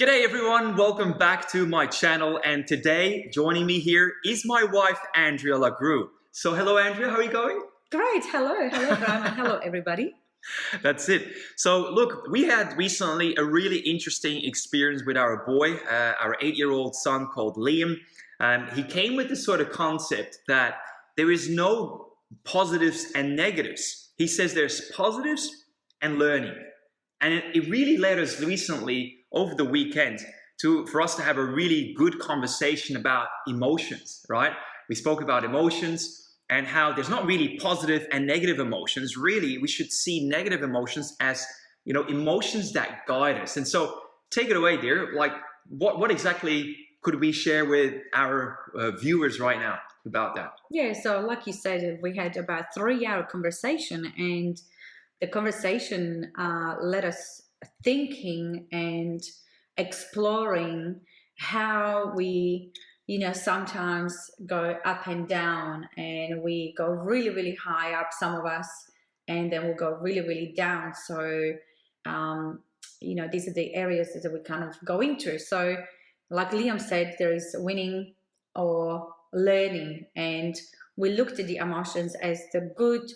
G'day everyone, welcome back to my channel, and today joining me here is my wife Andrea LaGrue. So hello Andrea, how are you going? Great. Hello, Graham, and hello, everybody. That's it. So look, we had recently a really interesting experience with our boy, our 8-year-old son called Liam. He came with this sort of concept that there is no positives and negatives. He says there's positives and learning. And it really led us recently over the weekend for us to have a really good conversation about emotions, right? We spoke about emotions and how there's not really positive and negative emotions. Really, we should see negative emotions as, emotions that guide us. And so take it away, dear. Like, what exactly could we share with our viewers right now about that? Yeah, so like you said, we had about 3 hour conversation, and the conversation led us thinking and exploring how we, sometimes go up and down, and we go really, really high up, some of us, and then we'll go really, really down. So, these are the areas that we kind of go into. So, like Liam said, there is winning or learning, and we looked at the emotions as the good,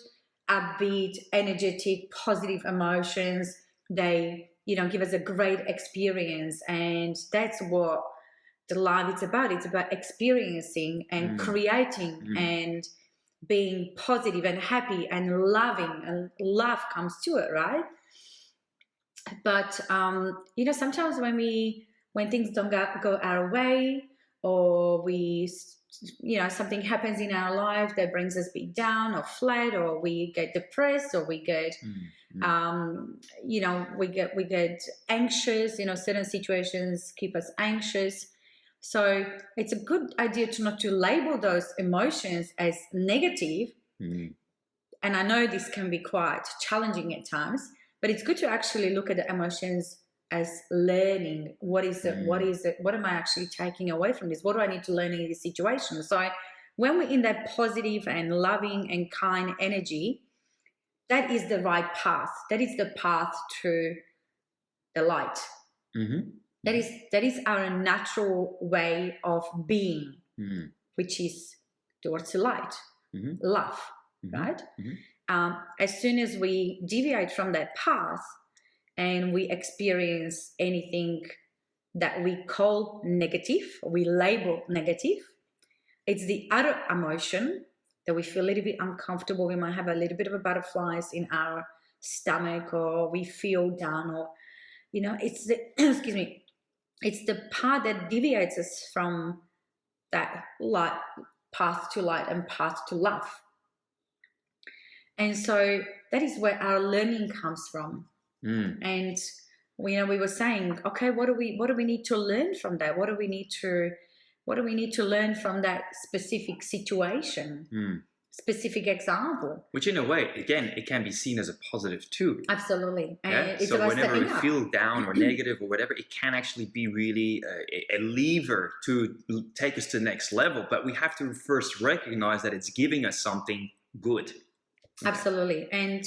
upbeat, energetic, positive emotions. They, give us a great experience, and that's what the life is about. It's about experiencing and creating and being positive and happy and loving, and love comes to it, right? But sometimes when things don't go our way, or something happens in our life that brings us bit down or flat, or we get depressed, or we get we get anxious. Certain situations keep us anxious. So it's a good idea to not to label those emotions as negative. And I know this can be quite challenging at times, but it's good to actually look at the emotions as learning. What is it? What is it? What am I actually taking away from this? What do I need to learn in this situation? So when we're in that positive and loving and kind energy, that is the right path. That is the path to the light. That is our natural way of being, which is towards the light, love, right? As soon as we deviate from that path and we experience anything that we call negative, we label negative, it's the other emotion that we feel a little bit uncomfortable. We might have a little bit of a butterflies in our stomach, or we feel down, or, it's the, excuse me, it's the part that deviates us from that light, path to light and path to love. And so that is where our learning comes from. And we were saying, okay, what do we need to learn from that? What do we need to learn from that specific situation, specific example? Which in a way, again, it can be seen as a positive too. Absolutely. Yeah? And it's So about whenever we stepping up. feel down or negative or whatever, it can actually be really a lever to take us to the next level. But we have to first recognize that it's giving us something good. Absolutely. And,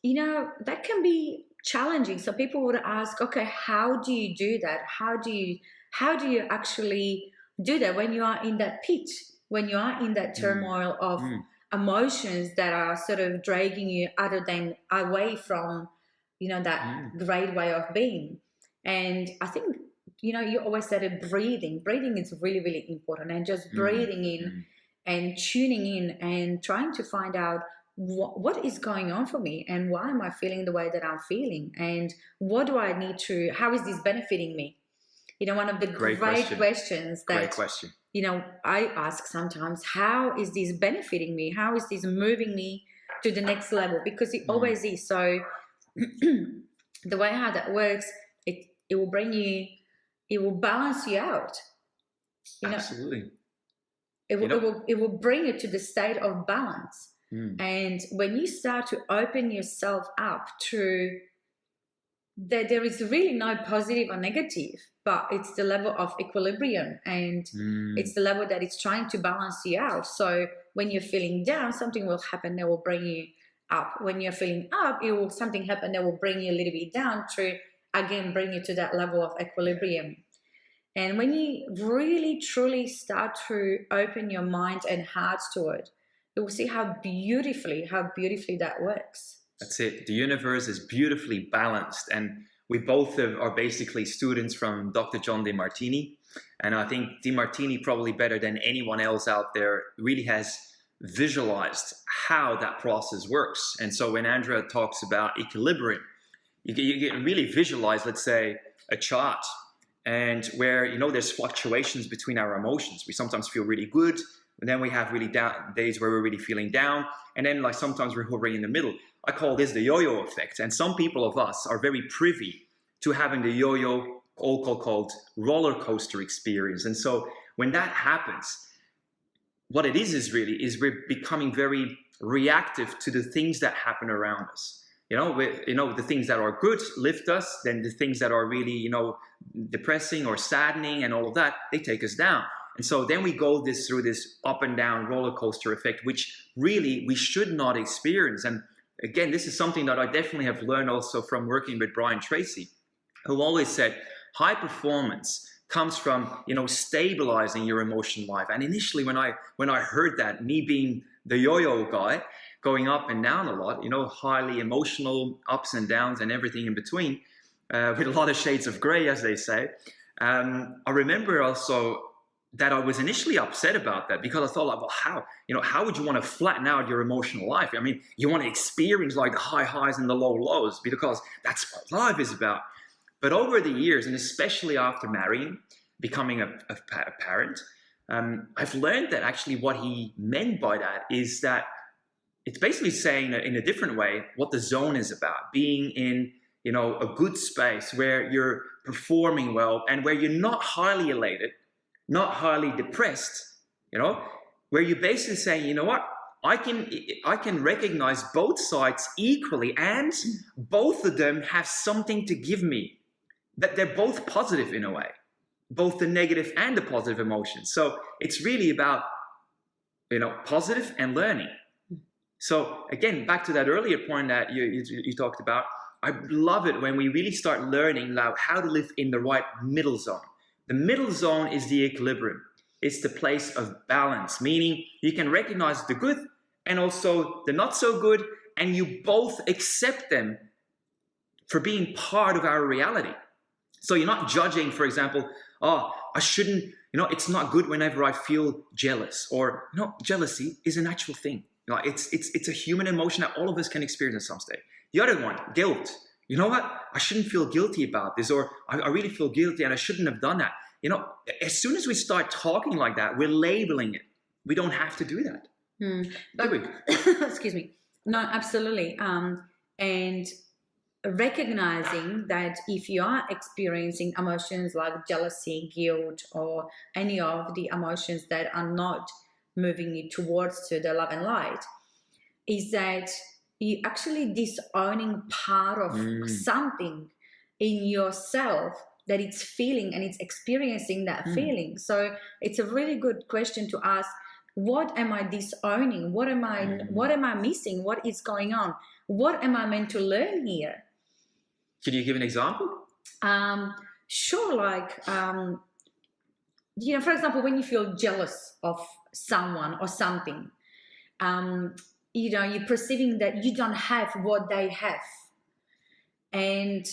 that can be challenging. So people would ask, okay, how do you do that? How do you actually do that when you are in that pit, when you are in that turmoil of emotions that are sort of dragging you away from, that great way of being? And I think, you always said breathing. Breathing is really, really important, and just breathing in and tuning in and trying to find out what is going on for me, and why am I feeling the way that I'm feeling, and what do I need to, how is this benefiting me? One of the great questions that, Great question. I ask sometimes, how is this benefiting me? How is this moving me to the next level? Because it always is. So the way how that works, it will it will balance you out. Absolutely. It will bring you to the state of balance. And when you start to open yourself up to that, there is really no positive or negative, but it's the level of equilibrium, and it's the level that it's trying to balance you out. So when you're feeling down, something will happen that will bring you up. When you're feeling up, something happen that will bring you a little bit down to again bring you to that level of equilibrium. And when you really truly start to open your mind and heart to it, you will see how beautifully that works. That's it. The universe is beautifully balanced. And we both are basically students from Dr. John DeMartini. And I think DeMartini, probably better than anyone else out there, really has visualized how that process works. And so when Andrea talks about equilibrium, you can really visualize, let's say, a chart, and where, you know, there's fluctuations between our emotions. We sometimes feel really good, and then we have really down days where we're really feeling down, and then like sometimes we're hovering in the middle. I call this the yo-yo effect, and some people of us are very privy to having the yo-yo, also called roller coaster experience. And so when that happens, what it is we're becoming very reactive to the things that happen around us. The things that are good lift us, then the things that are really, depressing or saddening and all of that, they take us down. And so then we go through this up and down roller coaster effect, which really we should not experience. And again, this is something that I definitely have learned also from working with Brian Tracy, who always said high performance comes from, stabilizing your emotional life. And initially when I heard that, me being the yo-yo guy, going up and down a lot, highly emotional, ups and downs and everything in between, with a lot of shades of gray, as they say. I remember also that I was initially upset about that, because I thought, like, well, how would you want to flatten out your emotional life? I mean, you want to experience like the high highs and the low lows, because that's what life is about. But over the years, and especially after marrying, becoming a parent, I've learned that actually what he meant by that is that it's basically saying in a different way what the zone is about, being in, a good space where you're performing well and where you're not highly elated, not highly depressed, where you're basically saying, you know what, I can recognize both sides equally, and both of them have something to give me, that they're both positive in a way, both the negative and the positive emotions. So it's really about, positive and learning. So again, back to that earlier point that you talked about, I love it when we really start learning now how to live in the right middle zone. The middle zone is the equilibrium. It's the place of balance, meaning you can recognize the good and also the not so good, and you both accept them for being part of our reality. So you're not judging, for example, I shouldn't, it's not good whenever I feel jealous, or, jealousy is a natural thing. It's a human emotion that all of us can experience at some stage. The other one, guilt. You know what? I shouldn't feel guilty about this, or I really feel guilty and I shouldn't have done that. As soon as we start talking like that, we're labeling it. We don't have to do that. Excuse me. No, absolutely. And recognizing that if you are experiencing emotions like jealousy, guilt, or any of the emotions that are not moving you towards to the love and light, is that you actually disowning part of something in yourself that it's feeling and it's experiencing that feeling. So it's a really good question to ask, what am I disowning? What am I missing? What is going on? What am I meant to learn here? Can you give an example? Sure. Like, for example, when you feel jealous of someone or something, you're perceiving that you don't have what they have. And,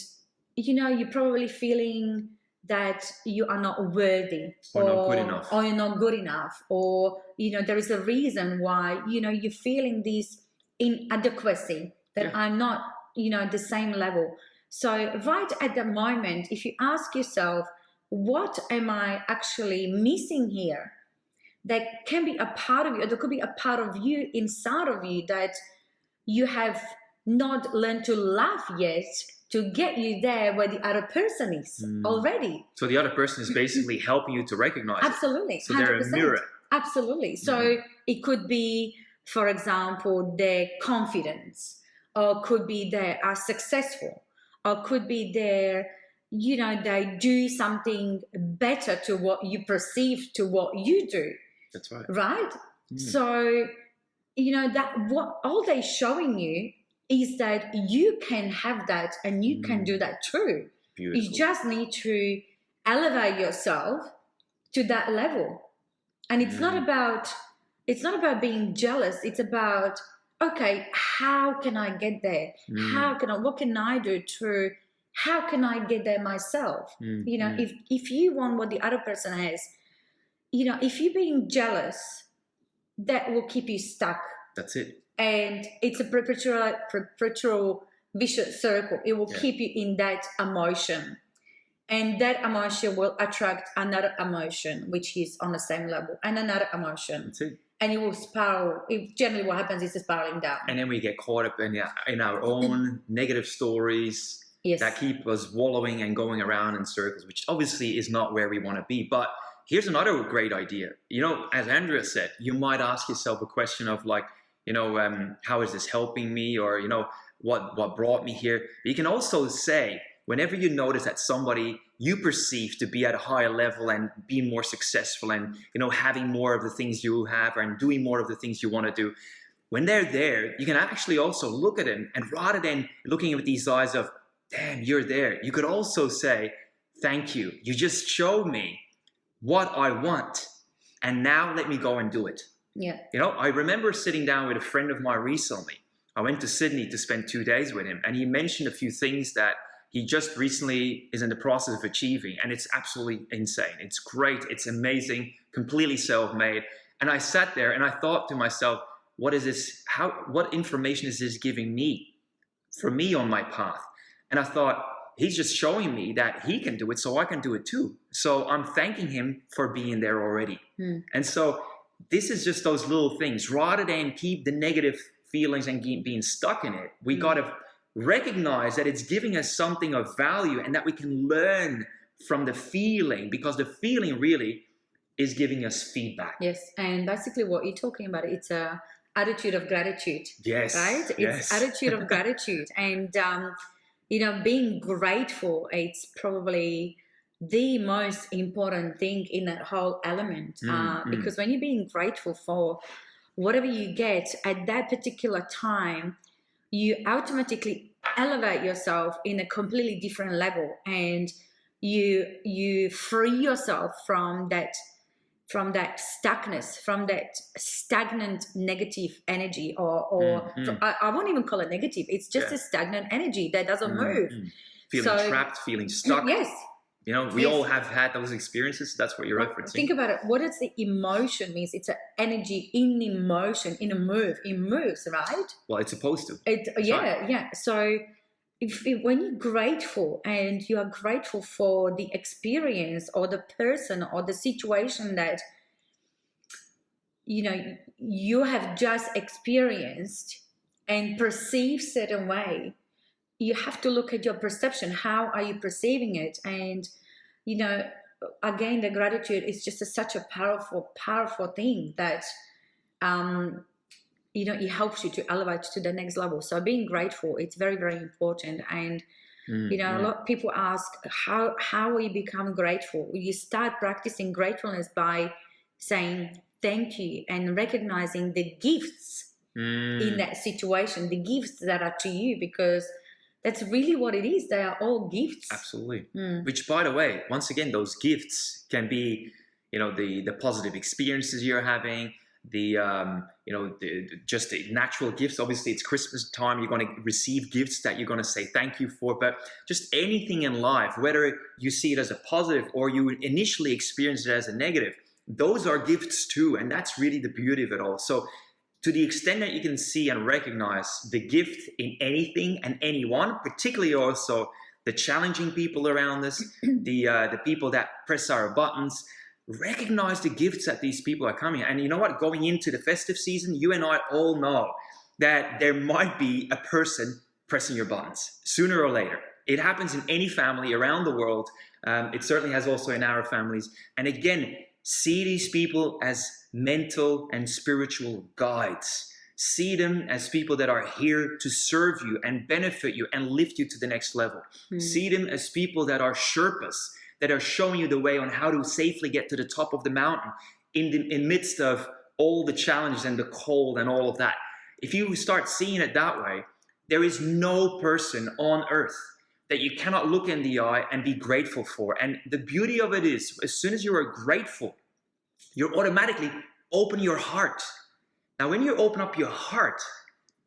you're probably feeling that you are not worthy, or not good enough, or you're not good enough, or, there is a reason why, you're feeling this inadequacy, that I'm not, the same level. So right at the moment, if you ask yourself, what am I actually missing here? That can be a part of you, or there could be a part of you inside of you that you have not learned to love yet, to get you there where the other person is already. So the other person is basically helping you to recognize Absolutely. it. So they're a mirror. Absolutely. So it could be, for example, their confidence, or could be they are successful, or could be their, they do something better to what you perceive to what you do. That's right. Right? So, that what all they're showing you is that you can have that and you can do that too. Beautiful. You just need to elevate yourself to that level. And it's not about being jealous. It's about, okay, how can I get there? What can I do to, how can I get there myself? If you want what the other person has, if you're being jealous, that will keep you stuck. That's it. And it's a perpetual vicious circle. It will keep you in that emotion. And that emotion will attract another emotion, which is on the same level, and another emotion. That's it. And it will spiral. Generally, what happens is it's spiraling down. And then we get caught up in our own negative stories that keep us wallowing and going around in circles, which obviously is not where we want to be. But here's another great idea. As Andrea said, you might ask yourself a question of like, how is this helping me? Or, what brought me here? But you can also say, whenever you notice that somebody you perceive to be at a higher level and be more successful and, having more of the things you have and doing more of the things you want to do, when they're there, you can actually also look at them, and rather than looking with these eyes of, damn, you're there, you could also say, thank you. You just showed me what I want, and now let me go and do it. Yeah. I remember sitting down with a friend of mine recently. I went to Sydney to spend 2 days with him, and he mentioned a few things that he just recently is in the process of achieving, and it's absolutely insane. It's great. It's amazing, completely self-made. And I sat there and I thought to myself, what is this? What information is this giving me for me on my path? And I thought, he's just showing me that he can do it, so I can do it too. So I'm thanking him for being there already. And so this is just those little things. Rather than keep the negative feelings and being stuck in it, we got to recognize that it's giving us something of value and that we can learn from the feeling, because the feeling really is giving us feedback. Yes, and basically what you're talking about, it's a attitude of gratitude. Yes. Right? Yes. It's attitude of gratitude. And, being grateful, it's probably the most important thing in that whole element. Because when you're being grateful for whatever you get at that particular time, you automatically elevate yourself in a completely different level, and you free yourself from that stuckness, from that stagnant negative energy, I won't even call it negative. It's just a stagnant energy that doesn't move. Feeling trapped, feeling stuck. Yes. We all have had those experiences. That's what you're referencing. Think about it. What does the emotion means? It's an energy in emotion, in a move. It moves, right? Well, it's supposed to. Yeah. So when you're grateful, and you are grateful for the experience or the person or the situation that you have just experienced and perceive certain way, you have to look at your perception. How are you perceiving it? And again, the gratitude is just such a powerful thing that it helps you to elevate to the next level. So being grateful, it's very, very important. And a lot of people ask, how will you become grateful? You start practicing gratefulness by saying thank you and recognizing the gifts in that situation, the gifts that are to you, because that's really what it is. They are all gifts. Absolutely. Which, by the way, once again, those gifts can be, the positive experiences you're having, just the natural gifts. Obviously, it's Christmas time. You're going to receive gifts that you're going to say thank you for. But just anything in life, whether you see it as a positive or you initially experience it as a negative, those are gifts too. And that's really the beauty of it all. So to the extent that you can see and recognize the gift in anything and anyone, particularly also the challenging people around us, the people that press our buttons, recognize the gifts that these people are coming. And you know what? Going into the festive season, you and I all know that there might be a person pressing your buttons sooner or later. It happens in any family around the world. It certainly has also in our families. And again, see these people as mental and spiritual guides. See them as people that are here to serve you and benefit you and lift you to the next level. See them as people that are Sherpas, that are showing you the way on how to safely get to the top of the mountain in midst of all the challenges and the cold and all of that. If you start seeing it that way, there is no person on earth that you cannot look in the eye and be grateful for. And the beauty of it is, as soon as you are grateful, you're automatically open your heart. Now, when you open up your heart,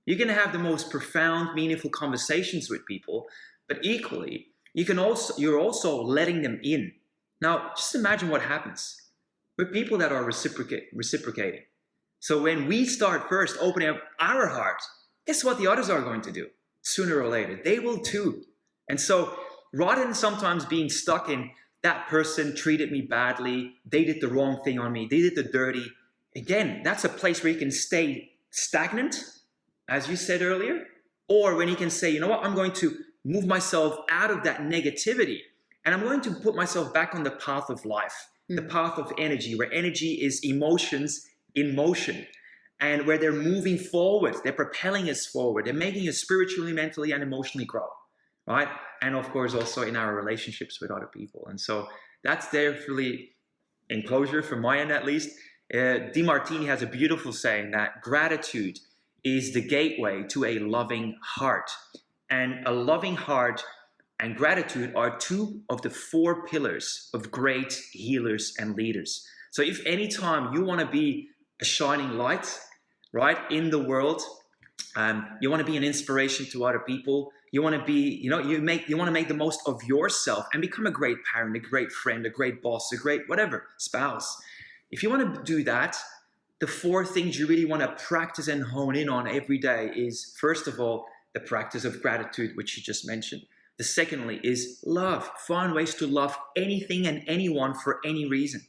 you're going to have the most profound, meaningful conversations with people, but equally, you're also letting them in. Now, just imagine what happens with people that are reciprocating. So when we start first opening up our heart, guess what the others are going to do? Sooner or later, they will too. And so rather than sometimes being stuck in that person treated me badly, they did the wrong thing on me, they did the dirty, again, that's a place where you can stay stagnant, as you said earlier, or when you can say, you know what, I'm going to move myself out of that negativity and I'm going to put myself back on the path of life, the path of energy, where energy is emotions in motion and where they're moving forward, they're propelling us forward, they're making us spiritually, mentally, and emotionally grow, right? And of course, also in our relationships with other people. And so that's definitely, in closure from my end at least, DeMartini has a beautiful saying that gratitude is the gateway to a loving heart. And a loving heart and gratitude are two of the 4 pillars of great healers and leaders. So if anytime you want to be a shining light, right, in the world, you want to be an inspiration to other people, you want to be, you want to make the most of yourself and become a great parent, a great friend, a great boss, a great whatever, spouse. If you want to do that, the 4 things you really want to practice and hone in on every day is, first of all, the practice of gratitude, which you just mentioned. The secondly is love. Find ways to love anything and anyone for any reason.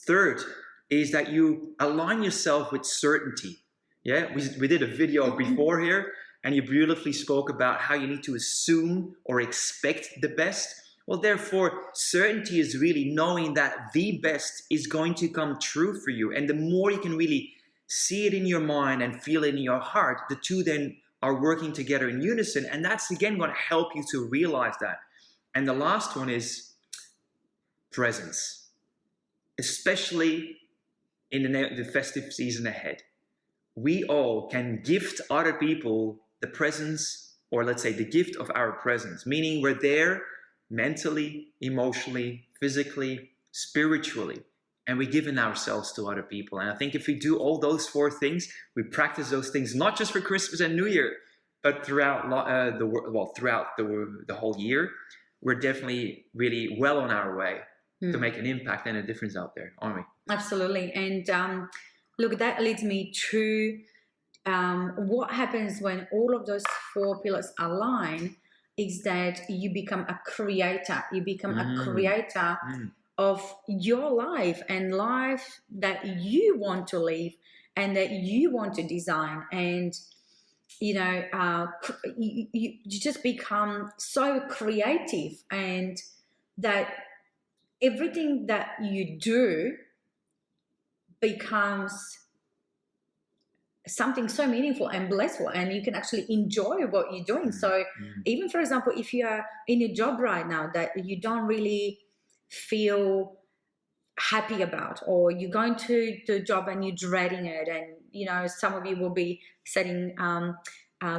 Third is that you align yourself with certainty. Yeah, we did a video before here, and you beautifully spoke about how you need to assume or expect the best. Well, therefore, certainty is really knowing that the best is going to come true for you. And the more you can really see it in your mind and feel it in your heart, the two then are working together in unison. And that's, again, going to help you to realize that. And the last one is presence, especially in the festive season ahead. We all can gift other people the presence, or let's say the gift of our presence, meaning we're there mentally, emotionally, physically, spiritually, and we're giving ourselves to other people. And I think if we do all those 4 things, we practice those things not just for Christmas and New Year, but throughout the whole year, we're definitely really well on our way to make an impact and a difference out there, aren't we? Absolutely. And look, that leads me to what happens when all of those 4 pillars align is that you become a creator. You become a creator of your life and life that you want to live and that you want to design. And, you just become so creative, and that everything that you do becomes something so meaningful and blissful, and you can actually enjoy what you're doing. So even, for example, if you are in a job right now that you don't really feel happy about, or you're going to the job and you're dreading it, and some of you will be setting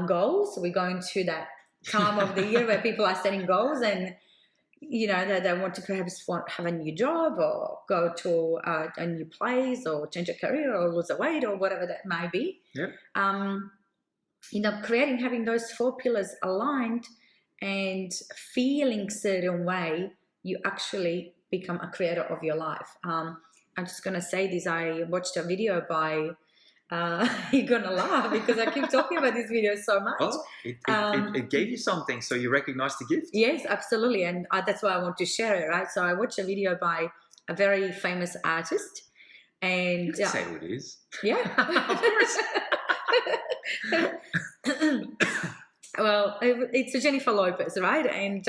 goals. We're going to that time of the year where people are setting goals, and that they want to perhaps have a new job, or go to a new place, or change a career, or lose a weight, or whatever that might be. Yep. Having those 4 pillars aligned and feeling certain way, you actually become a creator of your life. I'm just going to say this. I watched a video by, you're going to laugh because I keep talking about this video so much. Oh, it gave you something, so you recognized the gift? Yes, absolutely. And that's why I want to share it, right? So I watched a video by a very famous artist. And you can say who it is. Yeah. Of course. Well, it's Jennifer Lopez, right? And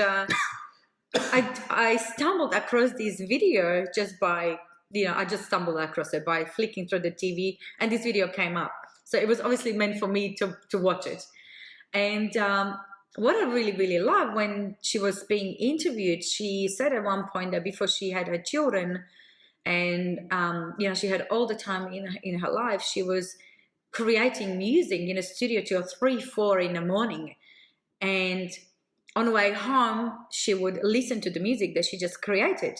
I stumbled across this video just by, I just stumbled across it by flicking through the TV, and this video came up. So it was obviously meant for me to watch it. And what I really, really love, when she was being interviewed, she said at one point that before she had her children, and she had all the time in her life, she was creating music in a studio till 3-4 in the morning. And on the way home, she would listen to the music that she just created.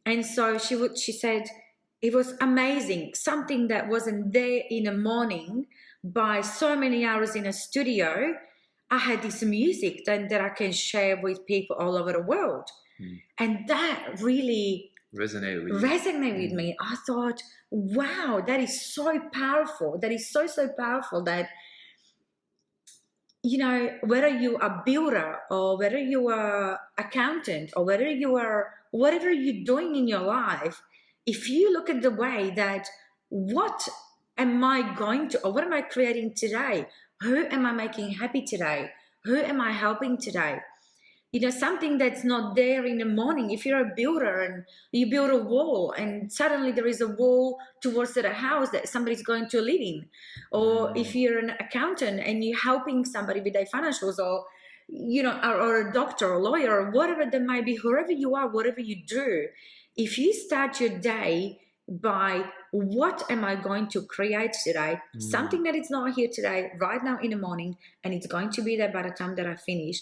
And so she said, it was amazing. Something that wasn't there in the morning by so many hours in a studio. I had this music that I can share with people all over the world. And that really resonated with me. I thought, wow, that is so powerful. That is so, so powerful that, you know, whether you are a builder or whether you are accountant or whether you are whatever you're doing in your life, if you look at the way that what am I going to, or what am I creating today? Who am I making happy today? Who am I helping today? You know, something that's not there in the morning. If you're a builder and you build a wall and suddenly there is a wall towards the house that somebody's going to live in, or if you're an accountant and you're helping somebody with their financials, or, you know, or a doctor or lawyer or whatever that might be, whoever you are, whatever you do, if you start your day by what am I going to create today, something that is not here today, right now in the morning, and it's going to be there by the time that I finish,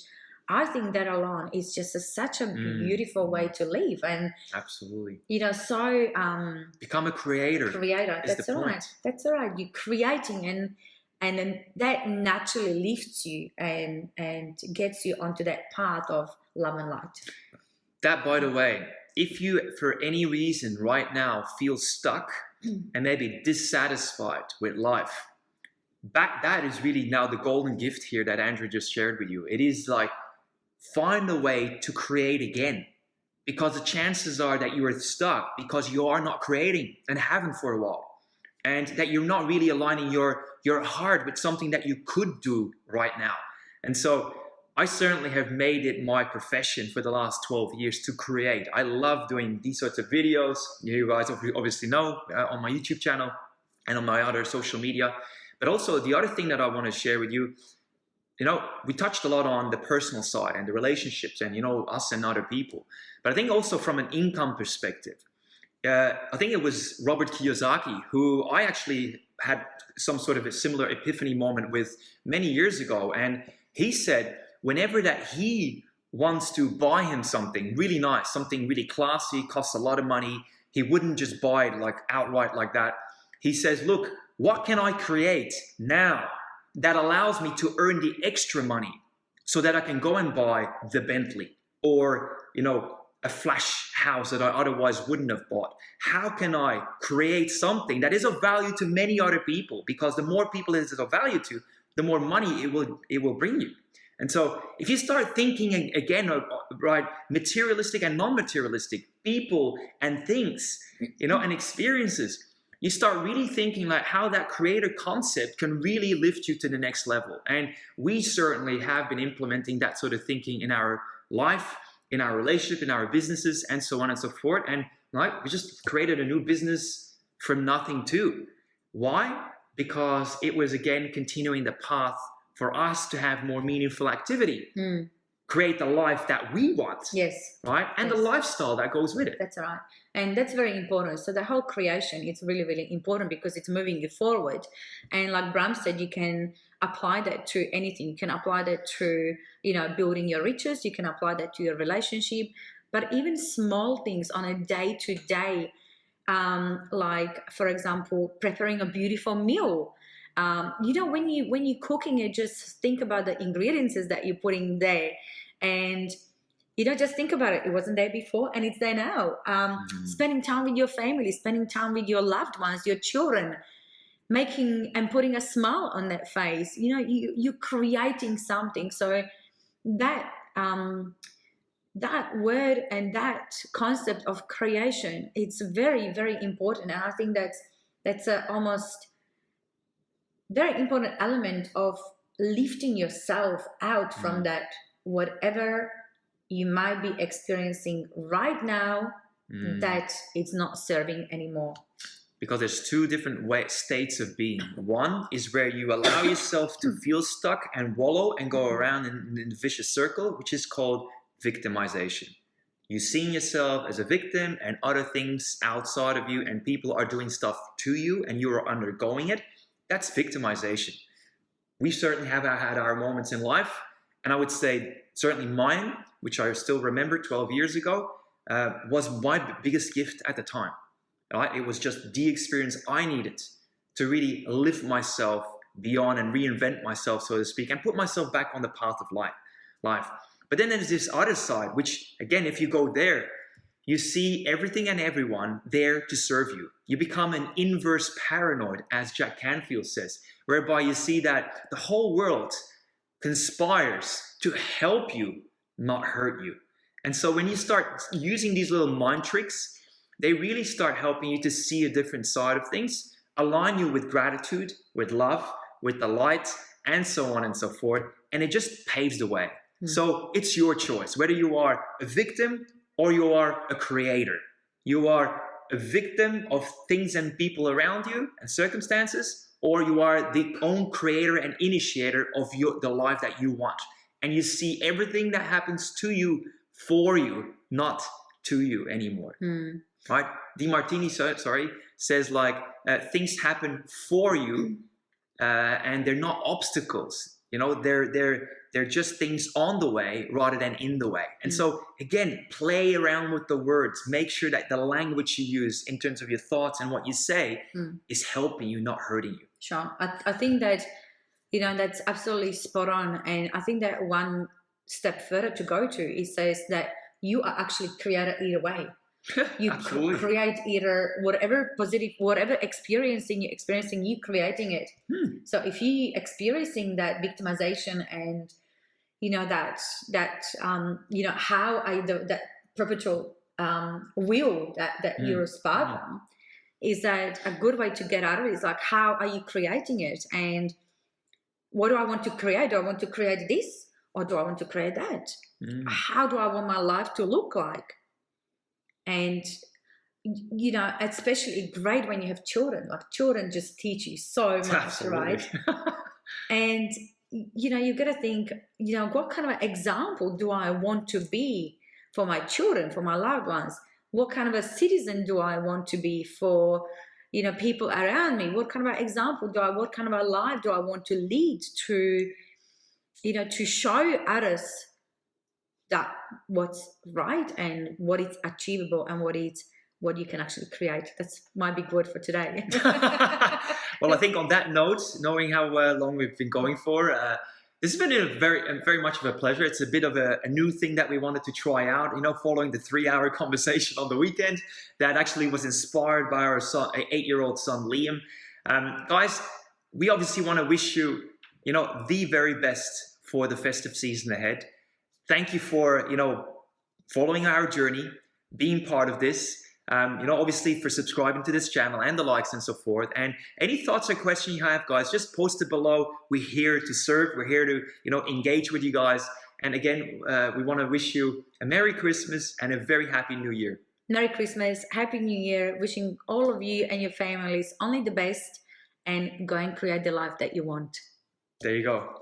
I think that alone is just such a beautiful way to live. And absolutely, you know, so become a creator. That's all right. That's all right. You're creating, and then that naturally lifts you and gets you onto that path of love and light. That, by the way, if you for any reason right now feel stuck and maybe dissatisfied with life, that is really now the golden gift here that Andrew just shared with you. It is like, find a way to create again, because the chances are that you are stuck because you are not creating and haven't for a while, and that you're not really aligning your heart with something that you could do right now. And so I certainly have made it my profession for the last 12 years to create. I love doing these sorts of videos. You guys obviously know on my YouTube channel and on my other social media. But also the other thing that I want to share with you, you know, we touched a lot on the personal side and the relationships and, you know, us and other people. But I think also from an income perspective, I think it was Robert Kiyosaki who I actually had some sort of a similar epiphany moment with many years ago. And he said whenever that he wants to buy him something really nice, something really classy, costs a lot of money, he wouldn't just buy it like outright like that. He says, look, what can I create now that allows me to earn the extra money so that I can go and buy the Bentley or, you know, a flash house that I otherwise wouldn't have bought? How can I create something that is of value to many other people? Because the more people it is of value to, the more money it will bring you. And so if you start thinking again, right, materialistic and non-materialistic people and things, you know, and experiences, you start really thinking like how that creator concept can really lift you to the next level. And we certainly have been implementing that sort of thinking in our life, in our relationship, in our businesses, and so on and so forth. And like we just created a new business from nothing too. Why? Because it was, again, continuing the path for us to have more meaningful activity. Create the life that we want. Yes. Right? And the lifestyle that goes with it. That's right. And that's very important. So the whole creation, it's really, really important because it's moving you forward. And like Bram said, you can apply that to anything. You can apply that to, you know, building your riches. You can apply that to your relationship. But even small things on a day-to-day, like, for example, preparing a beautiful meal. You know, when you're cooking, you just think about the ingredients that you're putting there, and you know, just think about it. It wasn't there before, and it's there now. Spending time with your family, spending time with your loved ones, your children, making and putting a smile on that face. You know, you're creating something. So that that word and that concept of creation, it's very, very important, and I think that's a almost very important element of lifting yourself out from that whatever you might be experiencing right now that it's not serving anymore. Because there's two different states of being. One is where you allow yourself to feel stuck and wallow and go around in a vicious circle, which is called victimization. You're seeing yourself as a victim and other things outside of you, and people are doing stuff to you and you are undergoing it. That's victimization. We certainly have had our moments in life, and I would say certainly mine, which I still remember 12 years ago, was my biggest gift at the time. Right? It was just the experience I needed to really lift myself beyond and reinvent myself, so to speak, and put myself back on the path of life. But then there's this other side, which, again, if you go there, you see everything and everyone there to serve you. You become an inverse paranoid, as Jack Canfield says, whereby you see that the whole world conspires to help you, not hurt you. And so when you start using these little mind tricks, they really start helping you to see a different side of things, align you with gratitude, with love, with the light, and so on and so forth. And it just paves the way. So it's your choice, whether you are a victim or you are a creator. You are a victim of things and people around you and circumstances, or you are the own creator and initiator of the life that you want. And you see everything that happens to you for you, not to you anymore. Right? DeMartini, says like things happen for you, and they're not obstacles. You know, they're just things on the way rather than in the way. And so again, play around with the words. Make sure that the language you use in terms of your thoughts and what you say is helping you, not hurting you. Sure. I think that, you know, that's absolutely spot on. And I think that one step further to go to, it says that you are actually creator either way. You create either whatever positive, whatever experiencing you're experiencing, you creating it. So if you experiencing that victimization and, you know, that you know, how that perpetual wheel that you're spark on, is that a good way to get out of it is like, how are you creating it? And what do I want to create? Do I want to create this, or do I want to create that? How do I want my life to look like? And, you know, especially great when you have children. Like, children just teach you so much, Absolutely. right? And, you know, you got to think, you know, what kind of example do I want to be for my children, for my loved ones? What kind of a citizen do I want to be for, you know, people around me? What kind of an example what kind of a life do I want to lead to, you know, to show others that what's right and what is achievable and what you can actually create. That's my big word for today. Well, I think on that note, knowing how long we've been going for, this has been very much of a pleasure. It's a bit of a new thing that we wanted to try out, you know, following the 3-hour conversation on the weekend that actually was inspired by our 8-year-old son, Liam. Guys, we obviously want to wish you, you know, the very best for the festive season ahead. Thank you for, you know, following our journey, being part of this, you know, obviously for subscribing to this channel and the likes and so forth. And any thoughts or questions you have, guys, just post it below. We're here to serve. We're here to, you know, engage with you guys. And again, we want to wish you a Merry Christmas and a very Happy New Year. Merry Christmas, Happy New Year. Wishing all of you and your families only the best, and go and create the life that you want. There you go.